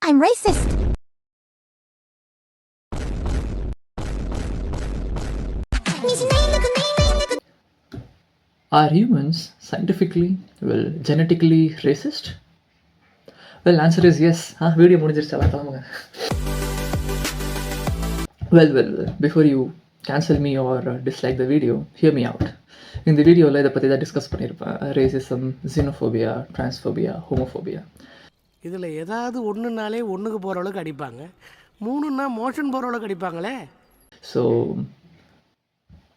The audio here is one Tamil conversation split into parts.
I'm racist. Are humans scientifically, genetically racist? Well, answer is yes. Video முடிஞ்சிருச்சு கிளம்புங்க. Well, before you cancel me or dislike the video, hear me out. இந்த வீடியோவில் இதை பற்றி தான் டிஸ்கஸ் பண்ணியிருப்பேன். Racism, xenophobia, transphobia, homophobia. இதில் ஏதாவது ஒன்றுனாலே ஒன்றுக்கு போகிற அளவுக்கு அடிப்பாங்க, மூணுன்னா மோஷன் போகிற அளவுக்கு அடிப்பாங்களே. ஸோ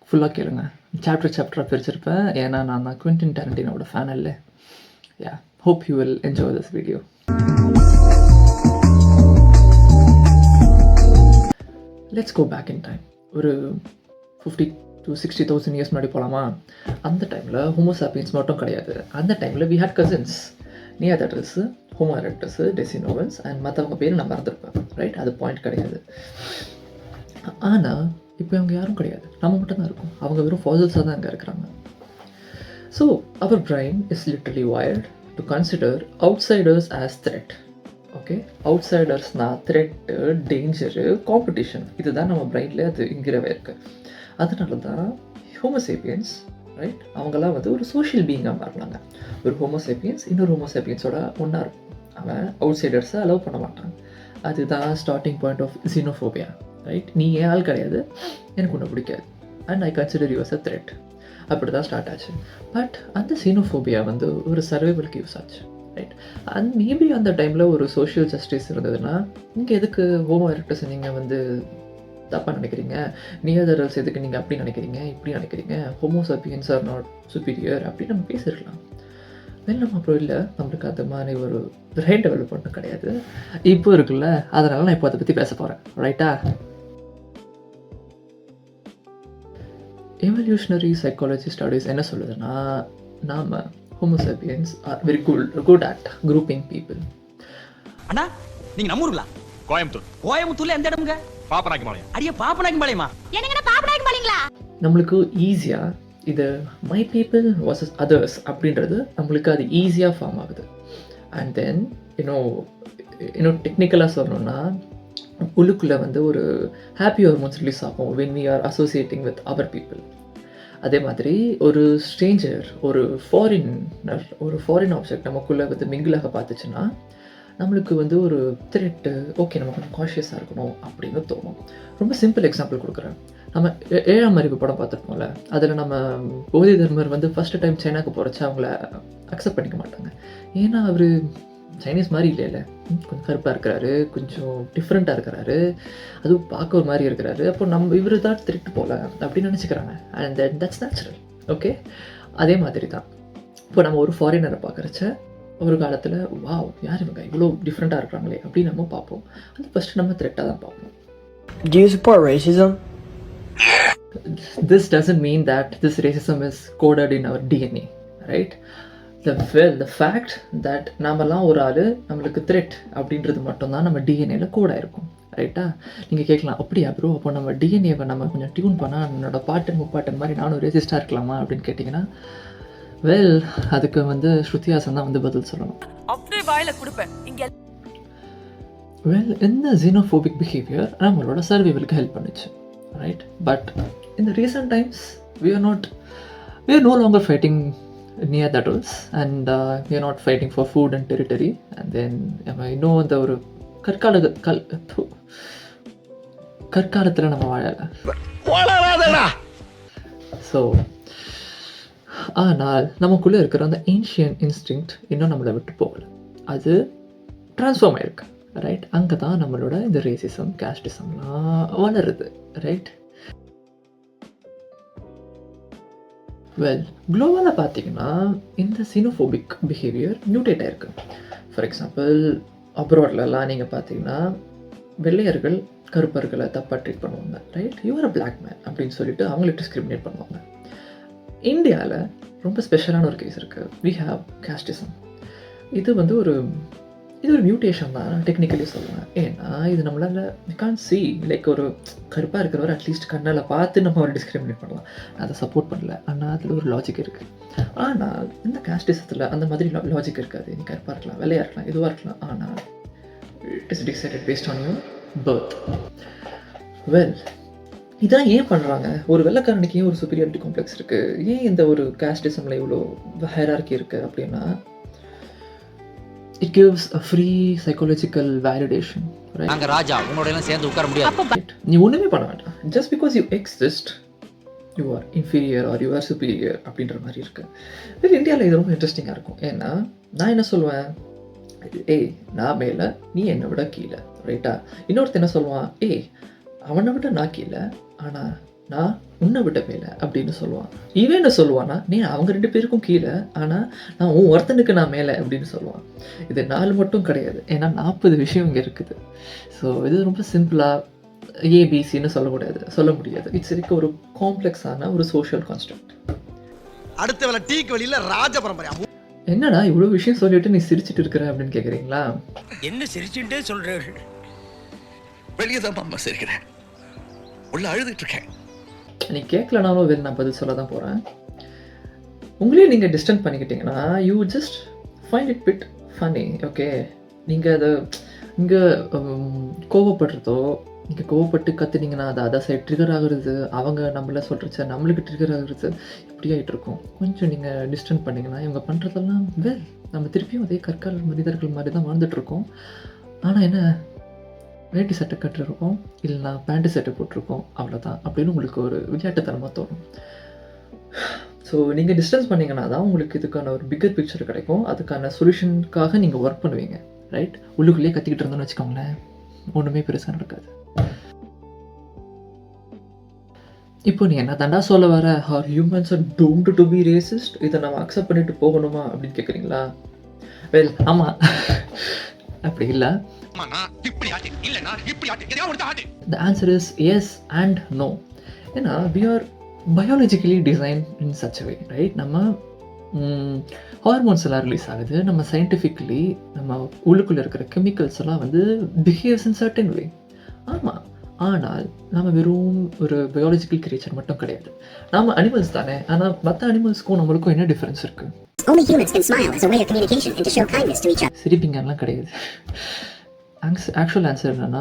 ஃபுல்லாக கேளுங்க. சாப்டராக பிரிச்சிருப்பேன், ஏன்னா நான் தான் குவிண்டின் டாரண்டினோட ஃபேன் இல்லை. Yeah, hope you will enjoy this video. Let's go back in time. ஒரு 50 to 60,000 இயர்ஸ் முன்னாடி போகலாமா? அந்த டைமில் ஹோமோசாப்பியன்ஸ் மட்டும் கிடையாது. அந்த டைமில் we had cousins, Neanderthals, Homo erectus, Denisovans and மற்றவங்க பேர் நான் மறந்துருப்பேன். ரைட், அது பாயிண்ட் கிடையாது. ஆனால் இப்போ அவங்க யாரும் கிடையாது, நம்ம மட்டும்தான் இருக்கோம். அவங்க வெறும் ஃபாசில்ஸாக தான் அங்கே இருக்கிறாங்க. So our brain is literally wired to consider outsiders as threat. Okay, அவுட்சைடர்ஸ்னால் த்ரெட்டு, டேஞ்சரு, காம்படிஷன், இதுதான் நம்ம பிரைனில் அது இங்கிரவே இருக்குது. அதனால தான் ஹோமோசேப்பியன்ஸ், ரைட், அவங்களாம் வந்து ஒரு சோஷியல் பீயிங்காக மாறினாங்க. ஒரு ஹோமோசேப்பியன்ஸ் இன்னொரு ஹோமோசேப்பியன்ஸோட ஒன்றா இருக்கும். அவன் அவுட் சைடர்ஸை அலோவ் பண்ண மாட்டான். அதுதான் starting point of xenophobia. Right, நீ ஏன் ஆள் கிடையாது, எனக்கு ஒன்று பிடிக்காது, and I consider you as a threat. அப்படி தான் ஸ்டார்ட் ஆச்சு. பட் அந்த xenophobia வந்து ஒரு சர்வைவலுக்கு யூஸ் ஆச்சு. ரைட், அண்ட் மேபி அந்த டைமில் ஒரு சோஷியல் ஜஸ்டிஸ் இருந்ததுன்னா, இங்கே எதுக்கு ஹோமோ எரெக்டஸ் நீங்கள் வந்து தப்பாக நினைக்கிறீங்க, நியாதர்டல்ஸ் எதுக்கு நீங்கள் அப்படி நினைக்கிறீங்க, இப்படி நினைக்கிறீங்க, ஹோமோசாப்பியன்ஸ் ஆர் நாட் சுப்பீரியர் அப்படின்னு நம்ம பேசியிருக்கலாம். நம்ம அப்புறம் இல்லை, நம்மளுக்கு அது மாதிரி ஒரு பிரைன் டெவலப்மெண்ட்டும் கிடையாது இப்போ இருக்குல்ல. அதனால நான் இப்போ அதை பற்றி பேச போகிறேன். ரைட்டா? எவல்யூஷனரி சைக்காலஜி ஸ்டடீஸ் என்ன சொல்லுதுன்னா, நாம் Homo sapiens are very good at grouping people. அண்ணா, நீங்கள் நம்ம ஊருங்களா? கோயம்புத்தூர்ல எந்த இடமுங்க? பாப்பநாயக்கம்பாளையம். அடியே, பாப்பநாயக்கம்பாளையமா? என்னங்கண்ணா பாப்பநாயக்கம்பாளையங்களா? நம்மளுக்கு ஈஸியாக இது மை பீப்புள் வர்சஸ் அதர்ஸ் அப்படின்றது நம்மளுக்கு அது ஈஸியாக ஃபார்ம் ஆகுது. அண்ட் தென் இன்னும் டெக்னிக்கலாக சொல்லணும்னா, உள்ளுக்குள்ளே வந்து ஒரு ஹாப்பி ஹார்மோன்ஸ் ரிலீஸ் ஆகும் when we are associating with other people. அதே மாதிரி ஒரு ஸ்ட்ரேஞ்சர், ஒரு ஃபாரின் ஆப்ஜெக்ட் நமக்குள்ளே வந்து மிங்கிளாக பார்த்துச்சுன்னா நம்மளுக்கு வந்து ஒரு த்ரெட்டு, ஓகே நம்ம கொஞ்சம் காஷியஸாக இருக்கணும் அப்படின்னு தோணும். ரொம்ப சிம்பிள் எக்ஸாம்பிள் கொடுக்குறேன். நம்ம 7ஆம் அறிவு படம் பார்த்துருப்போம்ல, அதில் நம்ம போதி தர்மர் வந்து ஃபஸ்ட்டு டைம் சைனாக்கு போகிறச்ச அவங்கள அக்செப்ட் பண்ணிக்க மாட்டாங்க. ஏன்னா அவர் சைனீஸ் மாதிரி இல்லைல்ல, கொஞ்சம் கருப்பாக இருக்கிறாரு, கொஞ்சம் டிஃப்ரெண்ட்டாக இருக்கிறாரு, அதுவும் பார்க்க ஒரு மாதிரி இருக்கிறாரு. அப்போ நம்ம இவர் தான் த்ரெட்டு போகல அப்படின்னு நினச்சிக்கிறாங்க. And that's natural. ஓகே, அதே மாதிரி தான் இப்போ நம்ம ஒரு ஃபாரினரை பார்க்குறச்ச ஒரு காலத்தில் வாவ், யார் இவங்க இவ்வளோ டிஃப்ரெண்ட்டாக இருக்கிறாங்களே அப்படின்னு நம்ம பார்ப்போம். அது ஃபஸ்ட்டு நம்ம த்ரெட்டாக தான் பார்ப்போம். Do you support racism? This doesn't mean that this racism is coded in our DNA, right? The fact that நாமெல்லாம் ஒரு ஆள் நம்மளுக்கு த்ரெட் அப்படின்றது மட்டும்தான் நம்ம டிஎன்ஏல கோட் ஆயிருக்கும். ரைட்டா? நீங்கள் கேட்கலாம், அப்படியா ப்ரோ, அப்போ நம்ம டிஎன்ஏவை நம்ம கொஞ்சம் டியூன் பண்ணால் என்னோட பாட்டன் முப்பாட்டன் மாதிரி நானும் ரேசிஸ்டாக இருக்கலாமா அப்படின்னு கேட்டிங்கன்னா, வெல், அதுக்கு வந்து ஸ்ருதிஹாசன் தான் வந்து பதில் சொல்லணும். அப்படியே வாயில கொடுப்பேன் இங்க. வெல், இந்த xenophobic behavior நம்மளோட சர்வைவலுக்கு ஹெல்ப் பண்ணுச்சு. Right, but in the recent times we are no longer fighting neanderthals and we are not fighting for food and territory. And then இன்னும் அந்த ஒரு கற்காலத்தில் நம்ம வாழல. ஸோ ஆனால் நமக்குள்ளே இருக்கிற அந்த ஏன்ஷியன் இன்ஸ்டிங்க்ட் இன்னும் நம்மளை விட்டு போகலை, அது ட்ரான்ஸ்ஃபார்ம் ஆகிருக்கு. ரைட், அங்கே தான் நம்மளோட இந்த ரேசிசம், கேஸ்டிசம்லாம் வளருது. ரைட், வெல், குளோபலாக பார்த்தீங்கன்னா இந்த xenophobic பிஹேவியர் மியூட்டேட் ஆகிருக்கு. ஃபார் எக்ஸாம்பிள், அப்ராட்லலாம் நீங்கள் பார்த்தீங்கன்னா வெள்ளையர்கள் கருப்பர்களை தப்பாக ட்ரீட் பண்ணுவாங்க. ரைட், யூஆர் அ பிளாக் மேன் அப்படின்னு சொல்லிட்டு அவங்கள டிஸ்கிரிமினேட் பண்ணுவாங்க. இந்தியாவில் ரொம்ப ஸ்பெஷலான ஒரு கேஸ் இருக்குது. We have casteism. இது வந்து ஒரு மியூட்டேஷன் தான் டெக்னிக்கலி சொல்லுவேன். ஏன்னா இது நம்மளால் வி கான்ட் see, லைக் ஒரு கருப்பாக இருக்கிறவர் அட்லீஸ்ட் கண்ணால் பார்த்து நம்ம ஒரு டிஸ்கிரிமினேட் பண்ணலாம். நான் அதை சப்போர்ட் பண்ணல, ஆனால் அதில் ஒரு லாஜிக் இருக்குது. ஆனால் இந்த கேஸ்டிசத்தில் அந்த மாதிரி லாஜிக் இருக்காது. நீ கருப்பாக இருக்கலாம், வெள்ளையாக இருக்கலாம், எதுவாக இருக்கலாம். ஆனால் it is decided based on your birth. Well, இதெல்லாம் ஏன் பண்ணுறாங்க? ஒரு வெள்ளைக்காரனுக்கு ஏன் ஒரு சுப்பீரியாரிட்டி காம்ப்ளெக்ஸ் இருக்குது? ஏன் இந்த ஒரு காஸ்டிசமில் இவ்வளோ ஹைரார்கி இருக்குது அப்படின்னா, it gives a free psychological validation, right? நாங்க ராஜா உங்களோட எல்லாம் சேர்ந்து உட்கார முடியாது. நீ ஒன்றுமே பண்ண வேண்டாம். just because you exist you are inferior or you are superior அப்படின்ற மாதிரி இருக்கு. வேறு இந்தியாவில் இது ரொம்ப இன்ட்ரெஸ்டிங்காக இருக்கும். ஏன்னா நான் என்ன சொல்லுவேன், ஏய் நான் மேலே நீ என்னை விட கீழே, ரைட்டா? இன்னொருத்த என்ன சொல்லுவான், ஏய் அவனை விட நான் கீழே ஆனால் நான் உன்னை விட மேலே அப்படின்னு சொல்லுவான். இவன் என்ன சொல்லுவான்னா, நீ அவங்க 2 பேருக்கும் கீழே ஆனால் நான் ஒருத்தனுக்கு நான் மேலே அப்படின்னு சொல்லுவான். இது 4 மட்டும் கிடையாது, ஏன்னா 40 விஷயம் இங்கே இருக்குது. ஸோ இது ரொம்ப சிம்பிளாக ஏபிசின்னு சொல்ல முடியாது. இட்ஸ் இருக்க ஒரு காம்ப்ளெக்ஸான ஒரு சோஷியல் கான்ஸ்ட்ரக்ட். அடுத்த வேலை டீக்கு வெளியில ராஜ பரம்பரை. என்னடா இவ்வளோ விஷயம் சொல்லிட்டு நீ சிரிச்சிட்டு இருக்கிற அப்படின்னு கேட்குறீங்களா? என்ன சிரிச்சுட்டே சொல்றேன்? வெளியே தான் அம்மா சிரிக்கிறேன், உள்ள அழுதுட்டு இருக்கேன். நீ கேட்கலனாலும் வேறு நான் பதில் சொல்ல தான் போகிறேன். உங்களையும் நீங்கள் டிஸ்டன்ஸ் பண்ணிக்கிட்டீங்கன்னா you just find it bit funny. Okay, நீங்கள் அதை இங்கே கோவப்படுறதோ, நீங்கள் கோவப்பட்டு கற்றுனீங்கன்னா அது அதை சைட் ட்ரிகர் ஆகுறது, அவங்க நம்மள சொல்கிறச்ச நம்மளுக்கு ட்ரிகர் ஆகுறது, இப்படி ஆகிட்டு இருக்கும். கொஞ்சம் நீங்கள் டிஸ்டன்ஸ் பண்ணிங்கன்னா இவங்க பண்ணுறதெல்லாம் நம்ம திருப்பியும் அதே கற்கால மனிதர்கள் மாதிரி தான் வாழ்ந்துட்டுருக்கோம். ஆனால் என்ன, வேட்டி சட்டை கட்டிருக்கோம் இல்லைனா பேண்ட்டு சட்டை போட்டிருக்கோம், அவ்வளோதான் அப்படின்னு உங்களுக்கு ஒரு விளையாட்டுத்தனமாக தோணும். ஸோ நீங்கள் டிஸ்டன்ஸ் பண்ணிங்கன்னா தான் உங்களுக்கு இதுக்கான ஒரு பிக்கர் பிக்சர் கிடைக்கும். அதுக்கான சொல்யூஷனுக்காக நீங்கள் ஒர்க் பண்ணுவீங்க, ரைட்? உள்ளுக்குள்ளேயே கத்திக்கிட்டு இருந்தோன்னு வச்சுக்கோங்களேன், ஒன்றுமே பெருசாக நடக்காது. இப்போ நீ என்ன தாண்டா சொல்ல வர, are humans are doomed to be racist, இதை நம்ம அக்செப்ட் பண்ணிட்டு போகணுமா அப்படின்னு கேட்குறீங்களா? வெல் ஆமாம், அப்படி இல்லை. The answer is yes and no. ஏன்னா we are biologically designed in such a way, right? நம்ம ஹார்மோன்ஸ் எல்லாம் ரிலீஸ் ஆகுது, நம்ம சயின்டிஃபிக்கலி நம்ம உள்ளுக்குள்ளே இருக்கிற கெமிக்கல்ஸ் எல்லாம் வந்து பிஹேவ்ஸ் இன் சர்டன் வே. ஆமாம், ஆனால் நம்ம வெறும் ஒரு பயாலஜிக்கல் கிரியேச்சர் மட்டும் கிடையாது. நம்ம அனிமல்ஸ் தானே, ஆனால் மற்ற அனிமல்ஸ்க்கும் நம்மளுக்கும் என்ன டிஃப்ரென்ஸ் இருக்குது? Only humans can smile as a way of communication and to show kindness to each other. சிரிப்பிங்கெல்லாம் கிடையாது. ஆக்சுவல் ஆன்சர் என்னன்னா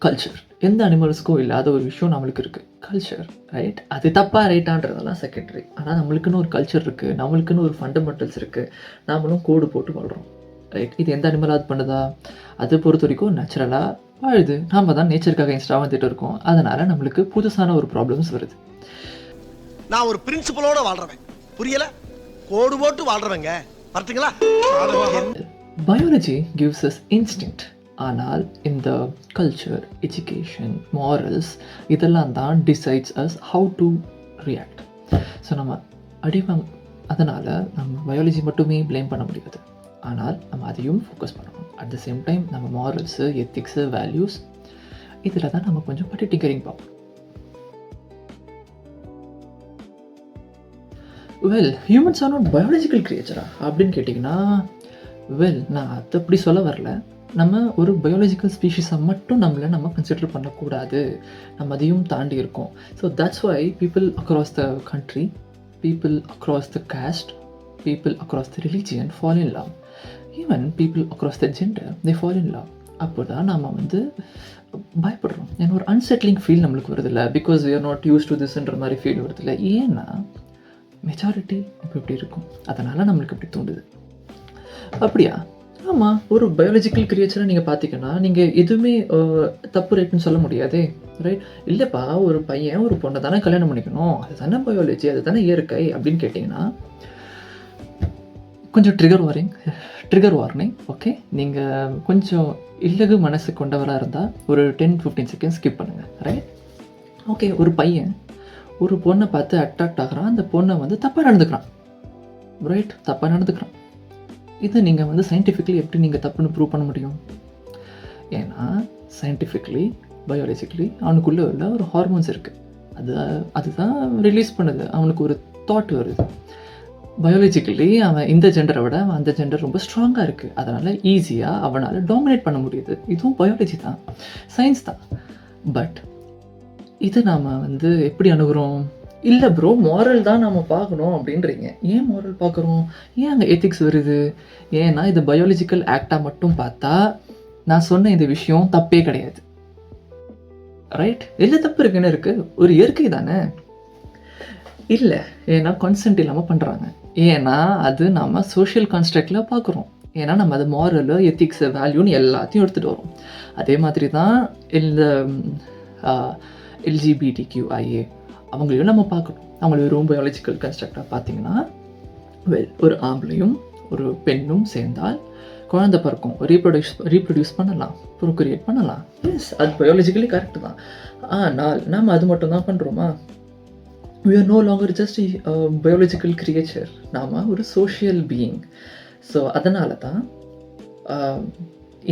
கல்ச்சர். எந்த அனிமல்ஸ்க்கும் இல்லாத ஒரு விஷயம் நம்மளுக்கு இருக்குது, கல்ச்சர், ரைட்? அது தப்பாக ரைட்டான்றதெல்லாம் செகண்டரி. ஆனால் நம்மளுக்குன்னு ஒரு கல்ச்சர் இருக்குது, நம்மளுக்குன்னு ஒரு ஃபண்டமெண்டல்ஸ் இருக்குது, நாமளும் கோடு போட்டு வாழ்கிறோம், ரைட்? இது எந்த அனிமலாவது பண்ணுதா? அதை பொறுத்த வரைக்கும் நேச்சுரலாக வாழுது. நாம் தான் நேச்சருக்காக இன்ஸ்டாக வந்துட்டு இருக்கோம். அதனால் நம்மளுக்கு புதுசான ஒரு ப்ராப்ளம்ஸ் வருது. நான் ஒரு பிரின்சிபலோட வாழ்றவன், புரியல? கோடு போட்டு வாழ்றவங்க பார்த்தீங்களா? Biology gives us instinct. ஆனால் இந்த கல்ச்சர், எஜுகேஷன், மாரல்ஸ் இதெல்லாம் தான் decides as how to react. So நம்ம அடிவாங்க, அதனால் நம்ம பயாலஜி மட்டுமே ப்ளேம் பண்ண முடியாது. ஆனால் நம்ம அதையும் ஃபோக்கஸ் பண்ணணும். அட் த சேம் டைம் நம்ம மாரல்ஸு, எத்திக்ஸு, வேல்யூஸ் இதில் தான் நம்ம கொஞ்சம் பட்டி டிங்கரிங் பார்ப்போம். Well, humans are not biological கிரியேச்சரா அப்படின்னு கேட்டிங்கன்னா, வெல் நான் அதை அப்படி சொல்ல வரல. நம்ம ஒரு பயாலஜிக்கல் ஸ்பீஷீஸை மட்டும் நம்ம கன்சிடர் பண்ணக்கூடாது, நம்ம அதையும் தாண்டி இருக்கோம். So that's why people across the country, people across the caste, people across the religion fall in love. Even people across the gender they fall in love. அப்போ தான் நம்ம வந்து பயப்படுறோம். ஏன்னா ஒரு அன்செட்லிங் ஃபீல் நம்மளுக்கு வருதில்ல, because we are not use to திஸ்ன்ற மாதிரி ஃபீல் வருதில்ல. ஏன்னா மெஜாரிட்டி இப்போ இப்படி இருக்கும், அதனால் நம்மளுக்கு இப்படி தோண்டுது. அப்படியா? ஆமாம், ஒரு பயாலஜிக்கல் கிரியேச்சரை நீங்கள் பார்த்தீங்கன்னா நீங்கள் எதுவுமே தப்பு ரைட்டுன்னு சொல்ல முடியாதே, ரைட்? இல்லைப்பா, ஒரு பையன் ஒரு பொண்ணை தானே கல்யாணம் பண்ணிக்கணும், அது தானே பயாலஜி, அது தானே இயற்கை அப்படின்னு கேட்டிங்கன்னா கொஞ்சம் ட்ரிகர் வார்னிங். ஓகே, நீங்கள் கொஞ்சம் இல்லகு மனசு கொண்டவராக இருந்தால் ஒரு 10-15 செகண்ட்ஸ் ஸ்கிப் பண்ணுங்கள், ரைட்? ஓகே, ஒரு பையன் ஒரு பொண்ணை பார்த்து அட்ராக்ட் ஆகிறான், அந்த பொண்ணை வந்து தப்பாக நடந்துக்கிறான், ரைட்? தப்பாக நடந்துக்கிறான். இது நீங்கள் வந்து சயின்டிஃபிக்கலி எப்படி நீங்கள் தப்புன்னு ப்ரூவ் பண்ண முடியும்? ஏன்னா சயின்டிஃபிக்கலி, பயாலஜிக்கலி அவனுக்குள்ளே உள்ள ஒரு ஹார்மோன்ஸ் இருக்குது, அதுதான் ரிலீஸ் பண்ணுது, அவனுக்கு ஒரு தாட் வருது. பயாலஜிக்கலி அவன் இந்த ஜெண்டரை விட அந்த ஜெண்டர் ரொம்ப ஸ்ட்ராங்காக இருக்குது, அதனால் ஈஸியாக அவனால் டாமினேட் பண்ண முடியுது. இதுவும் பயாலஜி தான், சயின்ஸ் தான். பட் இதை நாம் வந்து எப்படி அணுகிறோம்? இல்லை ப்ரோ, மாரல் தான் நம்ம பார்க்கணும் அப்படின்றீங்க. ஏன் மாரல் பார்க்குறோம்? ஏன் அங்கே எத்திக்ஸ் வருது? ஏன்னா இது பயாலஜிக்கல் ஆக்டாக மட்டும் பார்த்தா நான் சொன்ன இந்த விஷயம் தப்பே கிடையாது, ரைட்? இல்லை தப்பு இருக்குன்னு இருக்குது, ஒரு இயற்கை தானே. இல்லை, ஏன்னா கான்சென்ட் இல்லாமல் பண்ணுறாங்க. ஏன்னா அது நம்ம சோஷியல் கான்ஸ்ட்ரக்டில் பார்க்குறோம். ஏன்னா நம்ம அது மாரலு, எத்திக்ஸு, வேல்யூன்னு எல்லாத்தையும் எடுத்துகிட்டு வரோம். அதே மாதிரி தான் இந்த LGBTQIA அவங்களையும் நம்ம பார்க்கணும். அவங்கள வெறும் பயாலஜிக்கல் கன்ஸ்ட்ரக்டாக பார்த்தீங்கன்னா, ஒரு ஆம்பளையும் ஒரு பெண்ணும் சேர்ந்தால் குழந்தை பிறக்கும், ரீப்ரொடியூஸ் பண்ணலாம், ப்ரோக்ரியேட் பண்ணலாம். எஸ், அது பயாலஜிக்கலி கரெக்டு தான். ஆனால் நம்ம அது மட்டும் தான் பண்ணுறோமா? we are no longer just a biological creature. நாம ஒரு சோஷியல் பீயிங். ஸோ அதனால தான்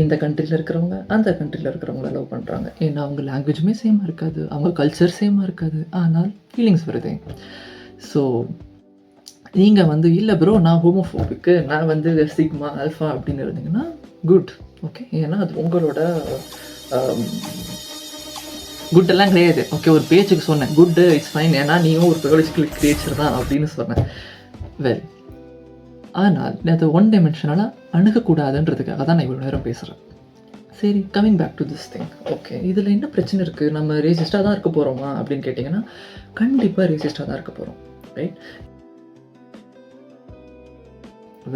இந்த கண்ட்ரியில் இருக்கிறவங்க அந்த கண்ட்ரியில் இருக்கிறவங்கள லவ் பண்ணுறாங்க. ஏன்னா அவங்க லாங்குவேஜுமே சேமாக இருக்காது, அவங்க கல்ச்சர் சேமாக இருக்காது, ஆனால் ஃபீலிங்ஸ் வருது. ஸோ நீங்கள் வந்து இல்லை ப்ரோ நான் ஹோமோஃபோபிக்கு, நான் வந்து சிக்மா ஆல்ஃபா அப்படின்னு இருந்தீங்கன்னா குட், ஓகே. ஏன்னா அது உங்களோட குட்டெல்லாம் கிடையாது, ஓகே. ஒரு பேச்சுக்கு சொன்னேன் குட்டு, இட்ஸ் ஃபைன், ஏன்னா நீயும் ஒரு பயாலஜிக்கல் கிரியேச்சர் தான் அப்படின்னு சொன்னேன். வெல், ஆனால் அதை ஒன் டைமென்ஷனலாக அணுகக்கூடாதுன்றதுக்காக தான் நான் இவ்வளோ நேரம் பேசுகிறேன். சரி, coming back to this thing, okay. இதில் என்ன பிரச்சனை இருக்குது? நம்ம ரேசிஸ்டாக தான் இருக்க போகிறோமா அப்படின்னு கேட்டிங்கன்னா, கண்டிப்பாக ரேசிஸ்டாக தான் இருக்க போகிறோம், ரைட்?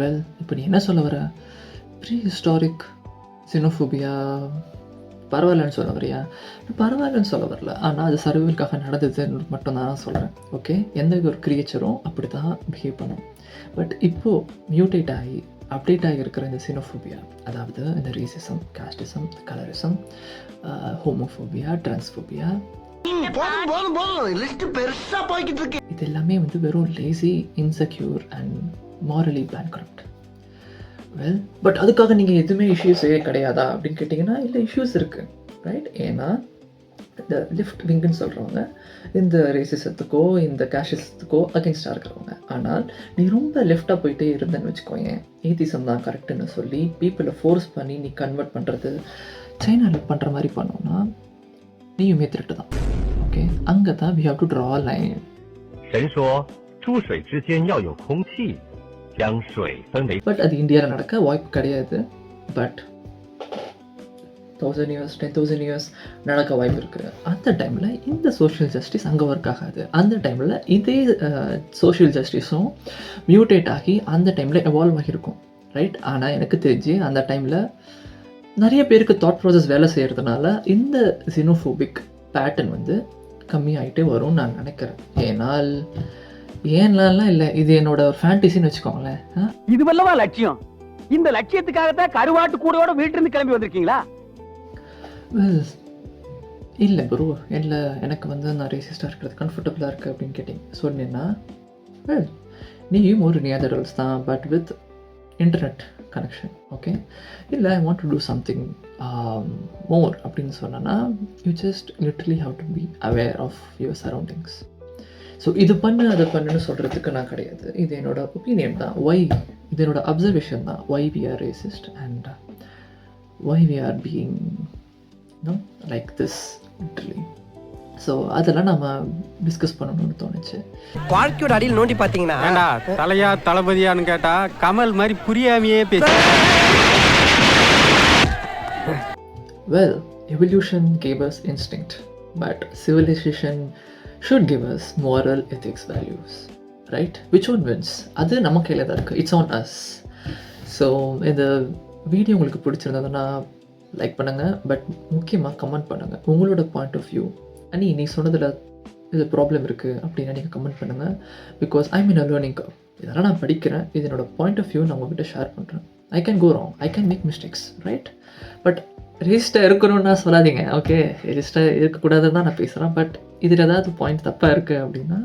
வெல், இப்போ நீ என்ன சொல்ல வர? ப்ரீ ஹிஸ்டாரிக் xenophobia பரவாயில்லன்னு சொல்ல வரியா? பரவாயில்லன்னு சொல்ல வரல, ஆனால் அது சர்வைவலுக்காக நடந்ததுன்னு மட்டும்தான் நான் சொல்கிறேன், ஓகே. எந்த ஒரு கிரியேச்சரும் அப்படி தான் பிஹேவ் பண்ணும். பட் இப்போது மியூட்டேட் ஆகி அப்டேட் ஆகி இருக்கிற இந்த xenophobia, அதாவது இந்த ரேசிசம், காஸ்டிசம், கலரிசம், ஹோமோஃபோபியா, டிரான்ஸ்ஃபோபியா, இது எல்லாமே வந்து வெறும் lazy, insecure and morally bankrupt. Well, but அதுக்காக நீங்கள் எதுவுமே இஷ்யூஸே கிடையாதா அப்படின்னு கேட்டிங்கன்னா, இல்லை, இஷ்யூஸ் இருக்குது, ரைட்? ஏன்னா இந்த லெஃப்ட் விங்குன்னு சொல்கிறவங்க இந்த ரேசிசத்துக்கோ இந்த கேஷிசத்துக்கோ அகென்ஸ்டாக இருக்கிறவங்க. ஆனால் நீ ரொம்ப லெஃப்டாக போயிட்டே இருந்தேன்னு வச்சுக்கோங்க, ஏத்திசம் தான் கரெக்டுன்னு சொல்லி பீப்புளை ஃபோர்ஸ் பண்ணி நீ கன்வெர்ட் பண்ணுறது, சைனாவில் பண்ணுற மாதிரி பண்ணோன்னா நீயுமே திருட்டு தான், ஓகே. அங்கே தான் we have to draw a line. 神说诸水之间要有空气，将水分为。பட் அது இந்தியாவில் நடக்க வாய்ப்பு கிடையாது. பட் 1000 years 10,000 years நடக்க வாய்ப்பு இருக்குது. அந்த டைமில் இந்த சோஷியல் ஜஸ்டிஸ் அங்கே ஒர்க் ஆகாது. அந்த டைமில் இதே சோஷியல் ஜஸ்டிஸும் மியூட்டேட் ஆகி அந்த டைமில் எவால்வ் ஆகியிருக்கும், ரைட்? ஆனால் எனக்கு தெரிஞ்சு அந்த டைமில் நிறைய பேருக்கு தாட் ப்ராசஸ் வேலை செய்கிறதுனால இந்த xenophobic பேட்டர்ன் வந்து கம்மியாகிட்டே வரும்னு நான் நினைக்கிறேன். ஏன்னாலாம் இல்லை, இது என்னோட ஒரு ஃபேண்டசின்னு வச்சுக்கோங்களேன். இதுவல்லவா லட்சியம்? இந்த லட்சியத்துக்காகத்தான் கருவாட்டு கூடையோட வீட்டிலிருந்து கிளம்பி வந்திருக்கீங்களா? இல்லை ப்ரோ, இல்லை, எனக்கு வந்து நான் ரேசிஸ்டாக இருக்கிறது கம்ஃபர்டபுளாக இருக்குது அப்படின்னு கேட்டிங்க சொன்னேன்னா, வெல், நீயும் ஒரு நியதரல்ஸ் தான், but with internet connection, okay. இல்லை, I want to do something more அப்படின்னு சொன்னேன்னா, you just literally have to be aware of your surroundings. So இது பண்ணு அதை பண்ணுன்னு சொல்கிறதுக்கு நான் கிடையாது, இது என்னோட ஒப்பீனியன் தான். இது என்னோட அப்சர்வேஷன் தான். Why we are racist and why we are being like this literally. So அதெல்லாம் நம்ம டிஸ்கஸ் பண்ணணும்னு தோணுச்சு. வாழ்க்கையோட அடியில் நோண்டி பார்த்தீங்கன்னா தலையா தளபதியான்னு கேட்டா கமல் மாதிரி புரியாமையே பேச. Well, evolution gave us instinct, but civilization should give us moral ethics values, right? Which one wins? அது நம்ம கையில் தான் இருக்குது. It's on us. ஸோ இந்த வீடியோ உங்களுக்கு பிடிச்சிருந்ததுன்னா லைக் பண்ணுங்கள், பட் முக்கியமாக கமெண்ட் பண்ணுங்கள் உங்களோட பாயிண்ட் ஆஃப் வியூ. நீ சொன்னதில் இது ப்ராப்ளம் இருக்குது அப்படின்னா நீங்கள் கமெண்ட் பண்ணுங்கள். Because I mean a learning curve. இதெல்லாம் நான் படிக்கிறேன், இது என்னோட பாயிண்ட் ஆஃப் வியூ நான் உங்கள்கிட்ட ஷேர் பண்ணுறேன். I can go wrong, I can make mistakes, right? But ரேசிஸ்டாக இருக்கணும்னா சொல்லாதீங்க, ஓகே. ரேசிஸ்டாக இருக்கக்கூடாதுன்னு தான் நான் பேசுகிறேன். பட் இதில் ஏதாவது பாயிண்ட் தப்பாக இருக்குது அப்படின்னா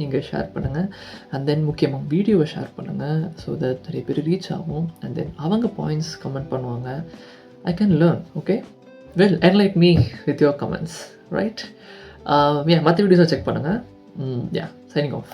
நீங்கள் ஷேர் பண்ணுங்கள். அண்ட் தென் முக்கியமாக வீடியோவை ஷேர் பண்ணுங்கள், ஸோ தட் நிறைய பேர் ரீச் ஆகும். அண்ட் தென் அவங்க பாயிண்ட்ஸ் கமெண்ட் பண்ணுவாங்க. I can learn, okay? Well, enlighten me with your comments, right? மற்ற வீடியோஸை செக் பண்ணுங்கள். Yeah, signing off.